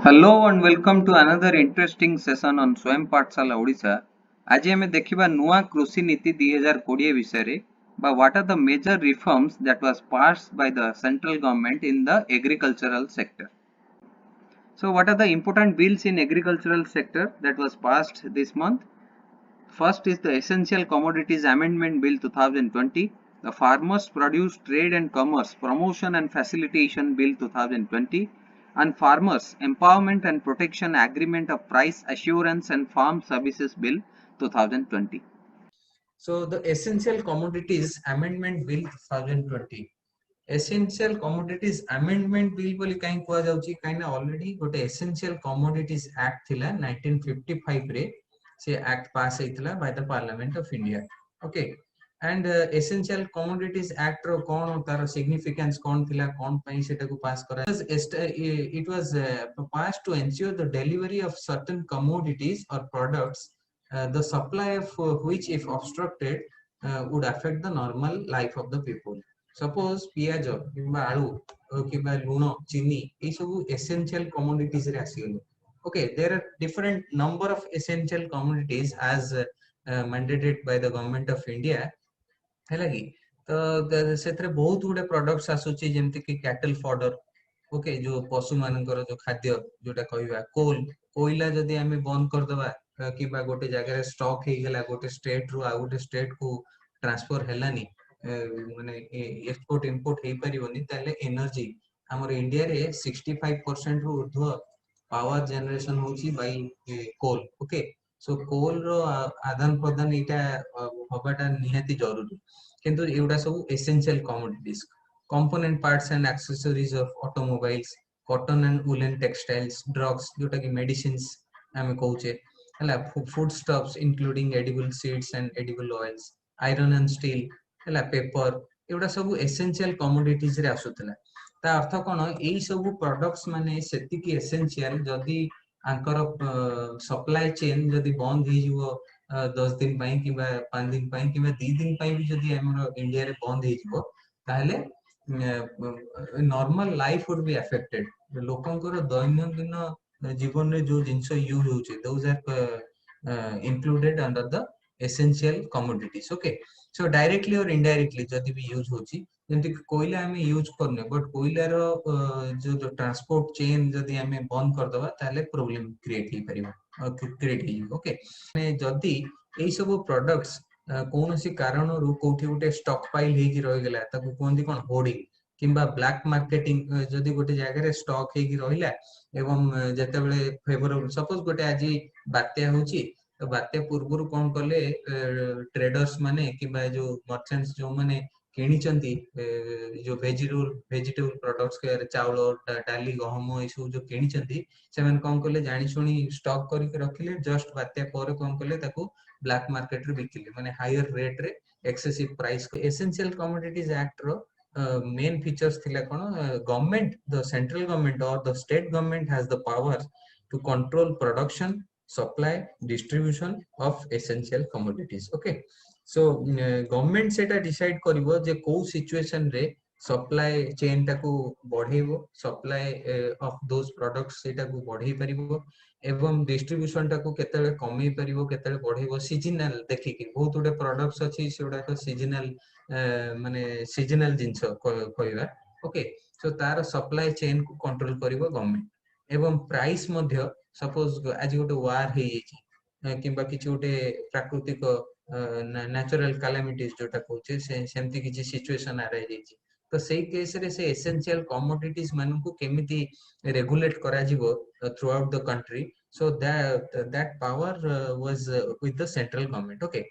Hello and welcome to another interesting session on Swayam Pathshala Odisha. ଆଜି ଆମେ ଦେଖିବା ନୂଆ କୃଷି ନୀତି 2020 ବିଷୟରେ ବା what are the major reforms that was passed by the central government in the agricultural sector. So what are the important bills in agricultural sector that was passed this month? First is the Essential Commodities Amendment Bill 2020, the Farmers Produce Trade and Commerce Promotion and Facilitation Bill 2020, and Farmers Empowerment and Protection Agreement of Price Assurance and Farm Services Bill 2020. So the Essential Commodities Amendment Bill 2020. Essential Commodities Amendment Bill बोली कहीं कुआ जाउची कहीं ना already गोटे Essential Commodities Act थिला 1955 रे से एक्ट पास हेतिला by the parliament of India. Okay and Essential Commodities Act रो कोन तार सिग्निफिकेंस कोन थिला कोन पई सेटा को पास करा. It was passed to ensure the delivery of certain commodities or products the supply of which if obstructed would affect the normal life of the people. Suppose पियाज किंबा आलू किंबा लूण चीनी ये सब essential commodities रे आसीगले. Okay, there are different number of essential commodities as mandated by the government of India. है लगी तो सेतरे बहुत गुडे प्रोडक्ट्स आसुची जेमति कि कैटल फॉडर. ओके जो पशु मानकर जो खाद्य जोटा कहबा कोइला जदी हमें बंद कर दबा किबा गोटे जगह रे स्टॉक हे गेला गोटे स्टेट रो आ गोटे स्टेट को ट्रांसफर हेलानी माने एक्सपोर्ट इंपोर्ट हे परिबनी ताले एनर्जी हमर इंडिया रे 65% रो ऊर्ध्व पावर जनरेशन होची बाय कोल. ओके सो कोल रो आदान प्रदान इटा हबाटा निहाती जरूरी किंतु एउडा सब essential commodities. Component parts and accessories of automobiles, cotton and woolen textiles, drugs जोटा कि medicines हमें कहूचे हला food stuffs including edible seeds and edible oils, iron and steel हला paper एउडा सब essential commodities रे आसुतला. ता अर्थ कोन एई सब प्रोडक्ट्स माने सेति कि essential जदी आंकर सप्लाई चेन जदी बंद हे जिवो 10 दिन पई किबा 5 दिन पई किबा 2 दिन पई भी जदी हमर इंडिया रे बंद हे जिवो ताहले normal life would be affected. लोकंकर दैनंदिन जीवन रे जो जिंस यूज होचे those are included under the essential commodities. Okay, so directly or indirectly जदी भी यूज होची जेंति कोइला हमें यूज करने बट कोइला रो जो ट्रांसपोर्ट चेन जदी हमें बंद कर दबा ताले प्रॉब्लम क्रिएट हे परिबो क्रिएट हे. ओके ने जदी एई सब प्रोडक्ट्स कौनसी कारण रू कोठी गोटे स्टॉक पाइल हे कि रहि गेला ताको कोंदी कोन होर्डिंग किंबा ब्लैक मार्केटिंग जदी गोटे जगह रे स्टॉक हे कि रहिला एवं जते बेले फेवरेबल सपोज गोटे आजि बात्या होची तो बात्या पूर्वरु कोन करले ट्रेडर्स माने किंबा जो मर्चेंट्स जो माने किनी चंती जो वेजिटेबल प्रोडक्ट्स के चावल डाली गहम ए सब जो किनी चंती से मन कोन करले जानि सुनी स्टॉक करि के रखिले जस्ट बात्या पर कोन करले ताको ब्लैक मार्केट रे बिकिले माने हायर रेट रे एक्सेसिव प्राइस को. Essential commodities act row main features thila kono government the central government or the state government has the power to control production supply distribution of essential commodities. Okay so government seta decide karibo je ko situation re supply chain ta ku बढ़ेबो supply of those products सेटा को बढ़ेई परिबो एवं distribution टा को केतले कमी परिबो केतले बढ़ेबो seasonal देखि कि बहुत गुडे प्रोडक्ट्स अछि सेडा को सीजनल माने सीजनल जिंस कहबा. ओके सो तार सप्लाई चेन को कंट्रोल करिवो गवर्नमेंट एवं प्राइस मध्य सपोज आज गोटे वार हे येछि किबा किछि गोटे प्राकृतिक नेचुरल कैलामिटीज जोटा कहउचे सेमति किछि सिचुएशन आ रही जेछि तो सेई केस रे से एसेंशियल कमोडिटीज मानु को केमिति रेगुलेट करा जिवो through out the country. So that power was with the central government. Okay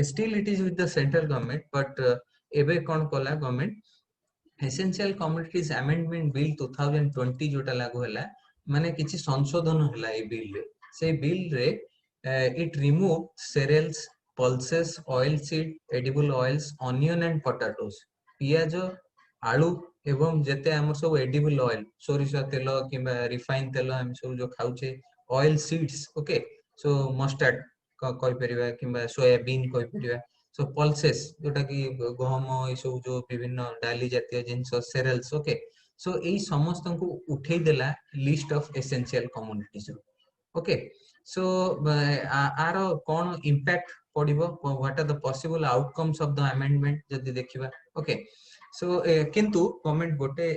still it is with the central government but एबे कोन कोला government essential commodities amendment bill 2020 जोटा लागू हला माने किछि संशोधन हला ए बिल रे से बिल रे it remove cereals pulses oil seed edible oils onion and potatoes पियाज आलू एवं जेते हमर सब एडिबल ऑयल सोरिसा तेल किबा रिफाइन तेल हम सब जो खाउचे oil seeds. Okay so mustard कहि परिबा किबा सोयाबीन कहि परिबा सो पल्सेस जोटा कि गहम ए सब जो विभिन्न डाली जातीय जिंस सेरेल्स. ओके सो एई समस्त को उठे देला list of essential commodities. Okay, so आर कौन इम्पैक्ट पड़िबो, what are the possible outcomes of the amendment जदि देखिबा। ओके, सो किंतु गवर्नमेंट गोटे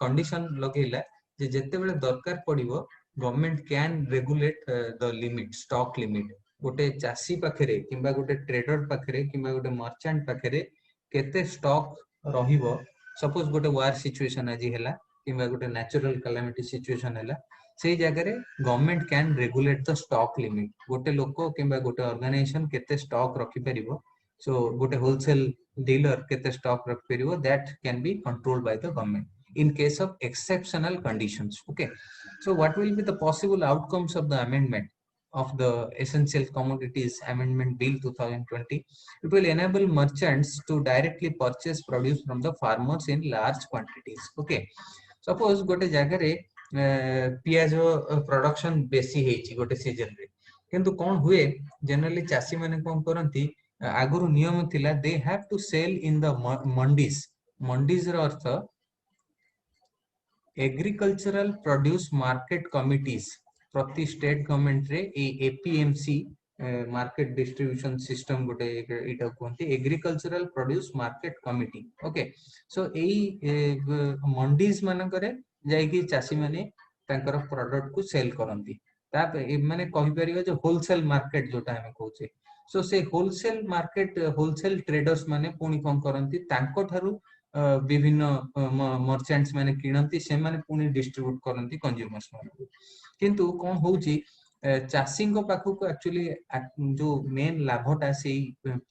कंडीशन लगेला जे जेते बेले दरकार पड़िबो government can regulate the limit, stock limit. गोटे चासी पाखरे किंबा गोटे ट्रेडर पाखरे किंबा गोटे मर्चेंट पाखरे केते स्टॉक रहिबो। सपोज गोटे वार सिचुएशन आज हैला किंबा गोटे नेचुरल कैलामिटी सिचुएशन हैला, से जगह रे government can regulate the stock limit. गोटे लोक किंबा गोटे ऑर्गेनाइजेशन केते स्टॉक रखि परिबो, सो गोटे होलसेल डीलर केते स्टॉक रखि परिबो, that can be controlled by the government in case of exceptional conditions. Okay, so what will be the possible outcomes of the amendment of the Essential Commodities Amendment Bill 2020? It will enable merchants to directly purchase produce from the farmers in large quantities. Okay, suppose गोटे जगह रे पियाज production बेसी हेची गोटे season रे, किंतु कोन हुए जनरली चासी माने कोन करंती, आगुरु नियम थिला they have to sell in the mandis. Mandis रो अर्थ एग्रीकल्चरल प्रोड्यूस मार्केट कमिटीज। प्रति स्टेट गवर्नमेंट रे ए एपीएमसी मार्केट डिस्ट्रीब्यूशन सिस्टम गोटे एटा कोनती agricultural produce market committee. Okay, so एई मंडीज मानकरे जाईकी चासी माने तांकर प्रोडक्ट को सेल करंती। ता माने कहि परिबा जे होलसेल मार्केट जोटा हम कहूचे, सो से होलसेल मार्केट होलसेल ट्रेडर्स माने पुनी कोन करंती, तांको थारु विभिन्न मर्चेंट्स माने किणंती, से माने पुनी डिस्ट्रीब्यूट करंती कंज्यूमर्स माने। किंतु कोन होउची चासी को पाखु को एक्चुअली जो मेन लाभटा से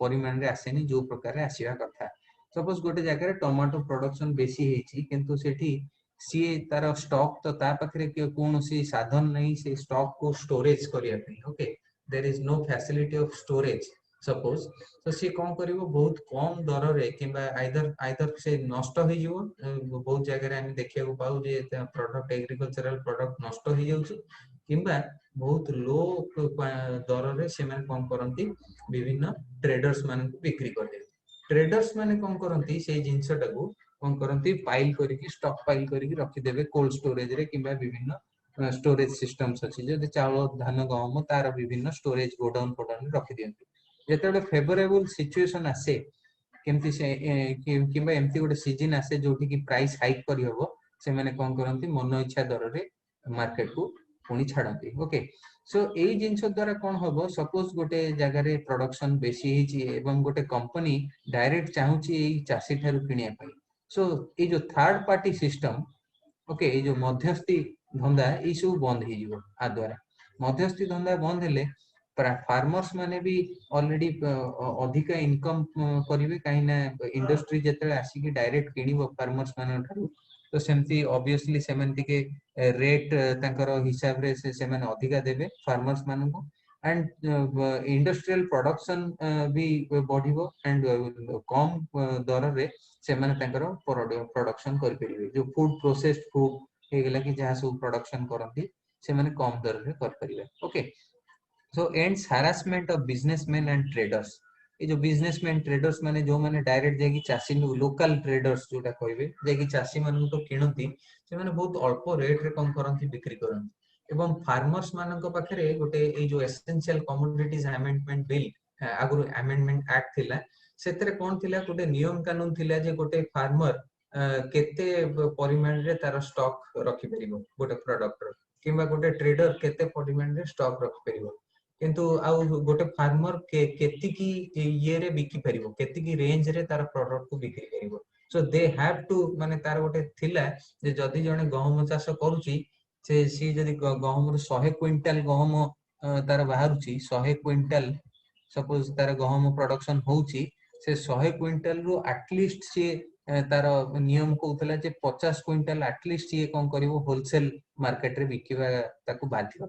परिमाण रे आसेनी जो प्रकार रे आसीबा कथा। सपोज गोटे जगह रे टमाटो प्रोडक्शन बेसी हेची, किंतु सेठी सी तार स्टॉक तो ता पाखरे कोनोसी साधन नहीं से स्टॉक को स्टोरेज करिया पई। Okay, there is no facility of storage suppose, तो सी कोन करिवो बहुत कम दर रे किंबा आइदर से नष्ट हो जिवो। बहुत जगह रे हम देखिया को पाउ जे प्रोडक्ट एग्रीकल्चरल प्रोडक्ट नष्ट हो जाउची, किंबा बहुत लो दर रे से माने कोन करंती विभिन्न ट्रेडर्स माने को बिक्री कर दे। ट्रेडर्स माने कोन करंती से जिंसटा को कोन करंती पाइल करिकि स्टॉक पाइल करिकि रखि देबे कोल्ड स्टोरेज रे किंबा विभिन्न स्टोरेज सिस्टम्स अछि जे चावल धान गहम तार विभिन्न स्टोरेज गोडाउन फोडाउन रखि दियंती। जेतेबे फेवरेबल सिचुएशन आसे केमती से किंबा एमती गोटे सीजन आसे जोठी की प्राइस हाइक करि हबो, से माने कोन करंती मन इच्छा दर रे मार्केट को पुनी छाडंती। ओके, सो एई जिंस द्वारा कोन हबो, सपोज गोटे जगह रे प्रोडक्शन बेसी हिची एवं गोटे कंपनी डायरेक्ट चाहूची एई चासी थारु किनिया पई, सो ए जो थर्ड पार्टी सिस्टम, ओके, ए जो मध्यस्थी धंदा ए सब बंद हे जिवो। आ द्वारा मध्यस्थी धंदा बंद हेले फार्मर्स माने भी ऑलरेडी अधिक इनकम करिवे, काहे ना इंडस्ट्री जेते आसी की डायरेक्ट किनिबो फार्मर्स माने ठारू, तो सेमती ऑब्वियसली सेमन टिके रेट तांकर हिसाब रे से माने अधिका देबे फार्मर्स माने को, एंड इंडस्ट्रियल प्रोडक्शन भी बढ़िबो, एंड कम दर रे से माने तांकर प्रोडक्शन करि परिबे। जो फूड प्रोसेस्ड फूड हे गेला कि जहा सब प्रोडक्शन करंती से माने कम दर रे कर परिबे। Okay, so ends harassment of businessman and traders. ये जो बिजनेसमैन ट्रेडर्स माने जो माने डायरेक्ट जाकी चासी लोकल ट्रेडर्स जोटा कहबे जाकी चासी मानन तो किणंती, से माने बहुत अल्प रेट रे कम करंती बिक्री करंती। एवं फार्मर्स मानन को पाखरे गोटे ए जो एसेंशियल कमोडिटीज अमेंडमेंट बिल आगुरु अमेंडमेंट एक्ट थिला, सेतरे कोन थिला गोटे नियम कानून थिला जे गोटे फार्मर केते परिमाण रे तार स्टॉक रखि परिबो गोटे प्रोडक्ट रो, किंबा गोटे ट्रेडर केते परिमाण रे स्टॉक रखि परिबो। किंतु आउ गोटे फार्मर केति की ये रे बिकी परिबो, केति की रेंज रे तार प्रोडक्ट को बिक्री करिवो। सो दे हैव टू माने तार गोटे थिला जे जदी जने गहम चाष करूची, से सी जदी गहम रो 100 क्विंटल गहम तार बाहरुची, 100 क्विंटल सपोज तार गहम प्रोडक्शन होउची, से 100 क्विंटल रो एटलीस्ट सी तार नियम कहउतला जे 50 क्विंटल एटलीस्ट ये कोन करिवो होलसेल मार्केट रे बिकिबा ताकू बाध्य।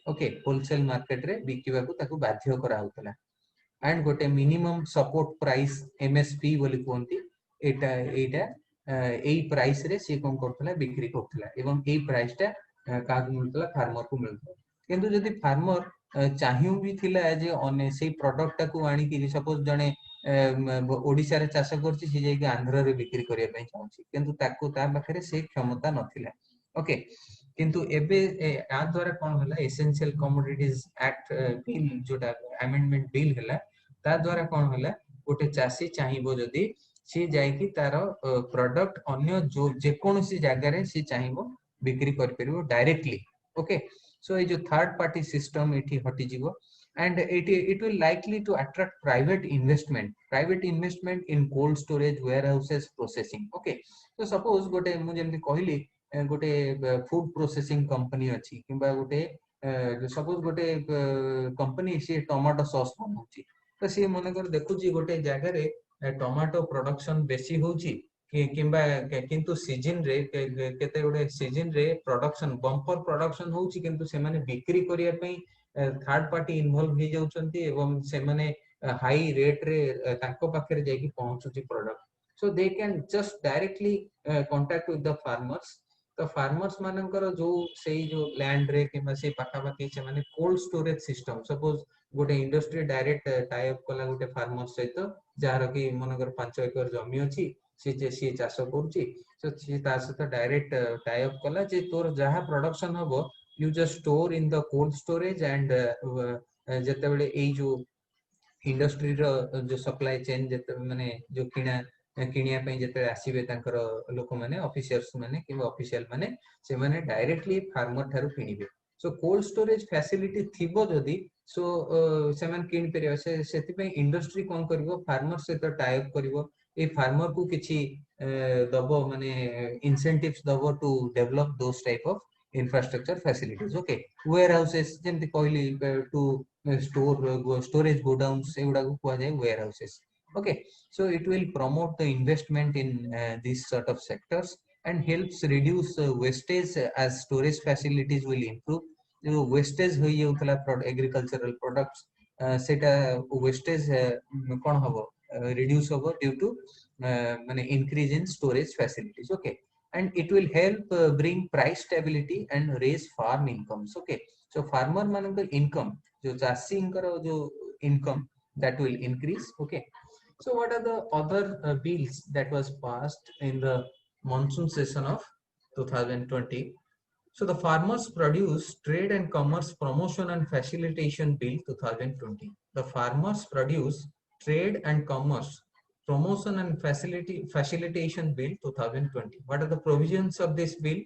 ओके, होलसेल मार्केट रे बिकिबा को ताकू बाध्य करा होतला, एंड गोटे मिनिमम सपोर्ट प्राइस एमएसपी बोली कोनती, एटा एई प्राइस रे से कोन करथला बिक्री करथला, एवं एई प्राइस टा का मिलतला फार्मर को मिलतला। किंतु जदी फार्मर चाहिउ भी थिला जे अने से प्रोडक्ट टा को आनी कि सपोज जने ओडिशा रे चाष करछि सी जाई आंध्र रे बिक्री करिया पई चाहछि किंतु ताको ता पाखरे से क्षमता नथिला ओके किंतु एबे आ द्वारा कोन होला एसेंशियल कमोडिटीज एक्ट बिल जोटा अमेंडमेंट बिल हैला ता द्वारा कोन होला गोटे चासी चाहिबो जदी सी जाई कि तार प्रोडक्ट अन्य जो जे कोनसी जगह रे सी चाहिबो बिक्री कर परिबो डायरेक्टली ओके सो ये जो थर्ड पार्टी सिस्टम एठी हटि जीवो and it will likely to attract private investment in cold storage warehouses processing okay so suppose gote mu jemti कहली गोटे फूड प्रोसेसिंग कंपनी अछि किबा गोटे सपोज गोटे कंपनी से टमाटो सॉस बनाउची तो से मन कर देखुची गोटे जगह रे टमाटो प्रोडक्शन बेसी होउची किबा किंतु सीजन रे केते गोटे सीजन रे प्रोडक्शन बम्पर प्रोडक्शन होउची किंतु से माने बिक्री करिया पई थर्ड पार्टी इन्वॉल्व हो जाउचंती एवं से माने हाई रेट रे ताको पाखरे जाई पहुंचुची product so they can just directly contact with the farmers तो फार्मर्स मानकर जो सेई जो लैंड रे किबा से पाखा पाखी से माने कोल्ड स्टोरेज सिस्टम सपोज गोटे इंडस्ट्री डायरेक्ट टाई अप कला गोटे फार्मर सहित जार कि मनकर 5 एकर जमी अछि सी चाष करूची तो सी ता सहित डायरेक्ट टाई अप कला जे तोर जहा प्रोडक्शन हबो you just store in the cold storage and जते बेले एई जो इंडस्ट्री रो जो सप्लाई चेन जते माने जो किनिया पे जते आसीबे तांकर लोक माने ऑफिसर्स माने कि ऑफिशियल माने से माने directly farmer Tharu किनिबे so cold storage facility थिबो जदी सो से माने किन परियो से सेति पे इंडस्ट्री कोन करबो फार्मर से तो टाई अप करबो ए फार्मर को किछि दबो माने इंसेंटिव्स दबो to develop those type of infrastructure facilities okay warehouses jemti कहली to storage godowns एगुडा को कुआ जाय warehouses okay so it will promote the investment in these sort of sectors and helps reduce wastage as storage facilities will improve जो wastage होई जाउतला agricultural products सेटा wastage कोन हबो reduce हबो due to माने increase in storage facilities okay and it will help bring price stability and raise farm incomes okay so farmer manଙ୍କର income जो चाषीଙ୍କର जो income that will increase okay so what are the other bills that was passed in the monsoon session of 2020 so the farmers produce trade and commerce promotion and facilitation bill 2020 the farmers produce trade and commerce promotion and facilitation bill 2020 what are the provisions of this bill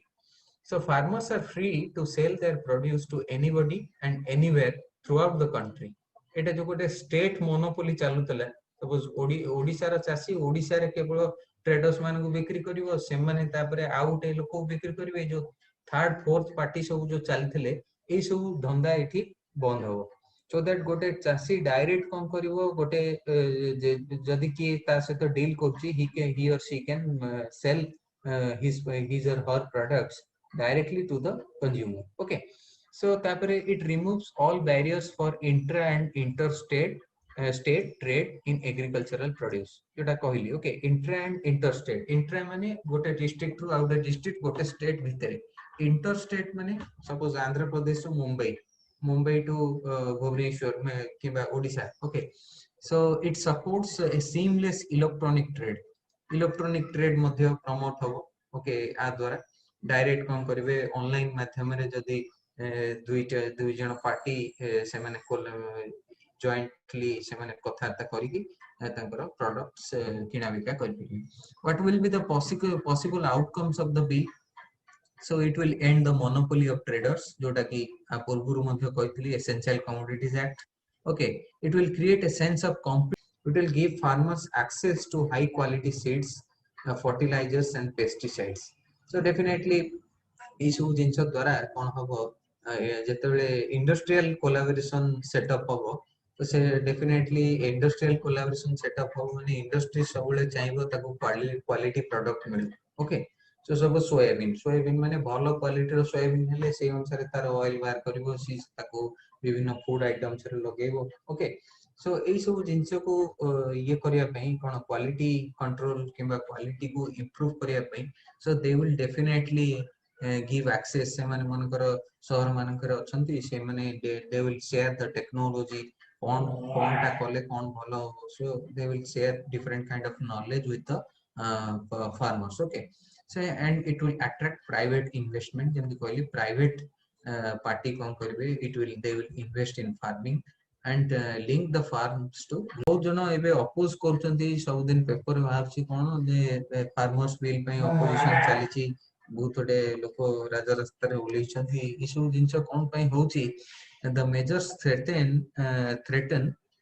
so farmers are free to sell their produce to anybody and anywhere throughout the country एटा जो गोटे state monopoly चालुतला suppose Odisha रा चासी ओडिसा रे केवल traders मान को बिक्री करिवो से माने तापरे आउट ए लोक बिक्री करिवे जो थर्ड फोर्थ पार्टी सब जो चलथिले ए सब धंदा एठी बंद हो so that गोटे चासी डायरेक्ट कोन करिवो गोटे जदी कि ता से तो डील करछि he or she can sell his or her products directly to the consumer okay so tapare it removes all barriers for intra and interstate state trade in agricultural produce जोटा कहली okay intra and interstate intra माने गोटे district रु out district गोटे state भितरे interstate माने suppose Andhra Pradesh रु Mumbai to Bhubaneswar किबा Odisha okay so it supports a seamless electronic trade मध्ये प्रमोट हो okay आ द्वारा डायरेक्ट कोन करबे ऑनलाइन माध्यम रे जदी दुई जन पार्टी से माने जॉइंटली से माने कथार्ता करिकि तांकर प्रोडक्ट्स किना बिका करबी what will be the possible outcomes of the bill so it will end the monopoly of traders जोटा कि आ पूर्वरु मध्ये कहथली essential commodities act okay it will create a sense of it will give farmers access to high quality seeds fertilizers and pesticides so definitely ई सब जिंस द्वारा कोन हबो जते बेले industrial collaboration setup हबो तो से डेफिनेटली इंडस्ट्रियल कोलैबोरेशन सेटअप हो माने इंडस्ट्री सबले चाहिबो ताको क्वालिटी प्रोडक्ट मिल ओके सो सब सोयाबीन माने भलो क्वालिटी रो सोयाबीन हेले से अनुसार तार ऑयल बाहर करबो सी ताको विभिन्न फूड आइटम्स रे लगेबो ओके सो एई सब जिंस को ये करिया पई कोन क्वालिटी कंट्रोल किबा क्वालिटी को इंप्रूव करिया पई so they will definitely give access से माने मनकर शहर मानकर अछंती से माने they will share the technology कोनटा कले कोन भलो हो, so they will share different kind of knowledge with the farmers. Okay, so and it will attract private investment, जेमति कहली private party कोन करबे, it will they will invest in farming and link the farms to बहुत जन एबे oppose करचंती सब दिन paper बाहरची कोन जे farmers bill पई opposition चलीची, बहुत टे लोक राजा रास्ता रे ओलेइछंती, ई सब जिंस कोन पई होची, the measures threaten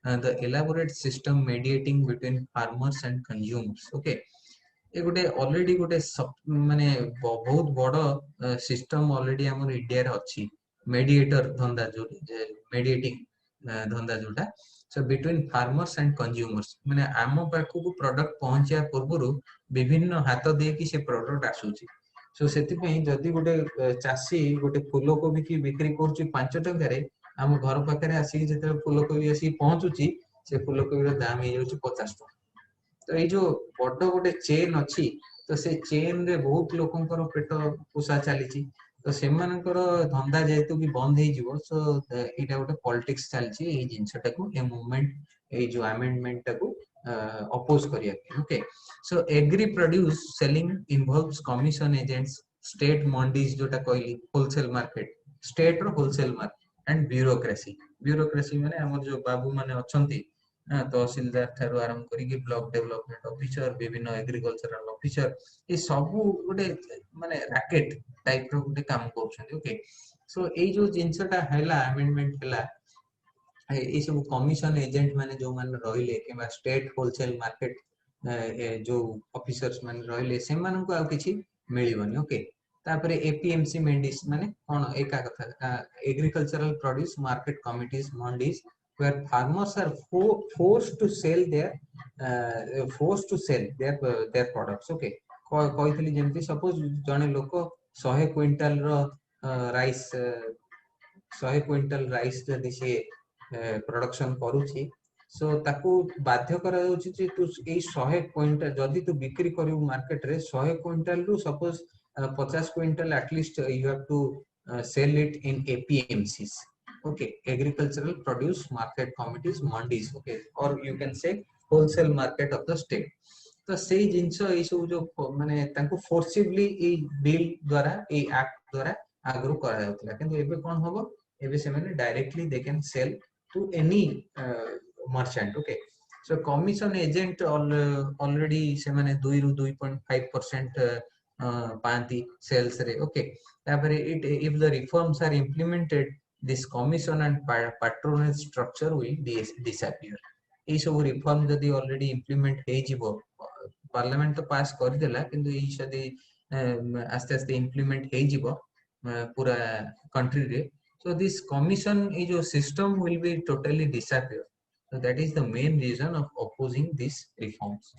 the elaborate system mediating between farmers and consumers. Okay, ये गोटे ऑलरेडी गोटे माने बहुत बड़ सिस्टम ऑलरेडी हमर इंडिया रे अछि, मेडिएटर धंदा जो मेडिएटिंग धंदा जोटा, so between farmers and consumers, माने आम पाखु को प्रोडक्ट पहुंचिया पूर्वरु विभिन्न हाथ दे कि से प्रोडक्ट आसुची, सो सेति पई जदी गोटे चासी गोटे फूलकोबी की बिक्री करछि 5 टका रे, हम घर पाखरे आसी जेते फूलकोबी आसी पहुंचुची से फूलकोबी रो दाम हे जाउची 50 टका। तो ये जो बड़ गोटे चेन अच्छी, तो से चेन रे बहुत लोकंकर पेट पोषा चली, तो से धंदा जेहेतु कि बंद हो, सो यहाँ गोटे पॉलिटिक्स चलती ये जिनटा को ए मूवमेंट ये जो अमेंडमेंट टाको अपोज करिया। Okay, so agri produce selling involves commission agents, state mandis जोटा कहली होलसेल मार्केट, स्टेट रो wholesale market and bureaucracy. Bureaucracy माने हमर जो बाबू माने अछंती तहसीलदार ठारू आरंभ करी ब्लॉक डेवलपमेंट ऑफिसर, विभिन्न एग्रीकल्चरल ऑफिसर, ये सब गोटे माने रैकेट टाइप रो गोटे काम करछन। ओके, सो ए जो जिंसटा हैला अमेंडमेंट हैला, ये सब कमीशन एजेंट माने जो माने रहिले केबा स्टेट होलसेल मार्केट जो ऑफिसर्स माने रहिले से माने को आ किछि मिलिबनी। ओके, तापरे एपीएमसी मंडीज माने कोन एका कथा, agricultural produce market committees mandis where farmers are forced to sell their products. Okay, कहइतली जेमति सपोज जने लोक 100 क्विंटल रो राइस 100 क्विंटल राइस जदि से प्रोडक्शन करूची, सो ताकू बाध्य करा जाउची जे तू ए 100 क्विंटल जदि तू बिक्री करिवु मार्केट रे 100 क्विंटल रु suppose 50 quintal at least you have to sell it in APMCs. Okay, agricultural produce market committees, mandis, okay, or you can say wholesale market of the state. तो से जिंस ए सब जो माने तांको फोर्सिबली ए बिल द्वारा ए एक्ट द्वारा आग्रो करा जाउतला, किंतु एबे कोन होबो, एबे से माने directly they can sell to any merchant. Okay, so commission agent already से माने 2 रु 2.5% पांती सेल्स रे। ओके, तापरे it if the reforms are implemented, this commission and patronage structure will disappear. ये सब रिफॉर्म जदि ऑलरेडी इंप्लीमेंट हे जिवो, पार्लियामेंट तो पास कर देला, किंतु ये जदि आस्ते आस्ते इंप्लीमेंट हे जिवो पूरा कंट्री रे, so this commission ये जो system will be totally disappear. So that is the main reason of opposing these reforms.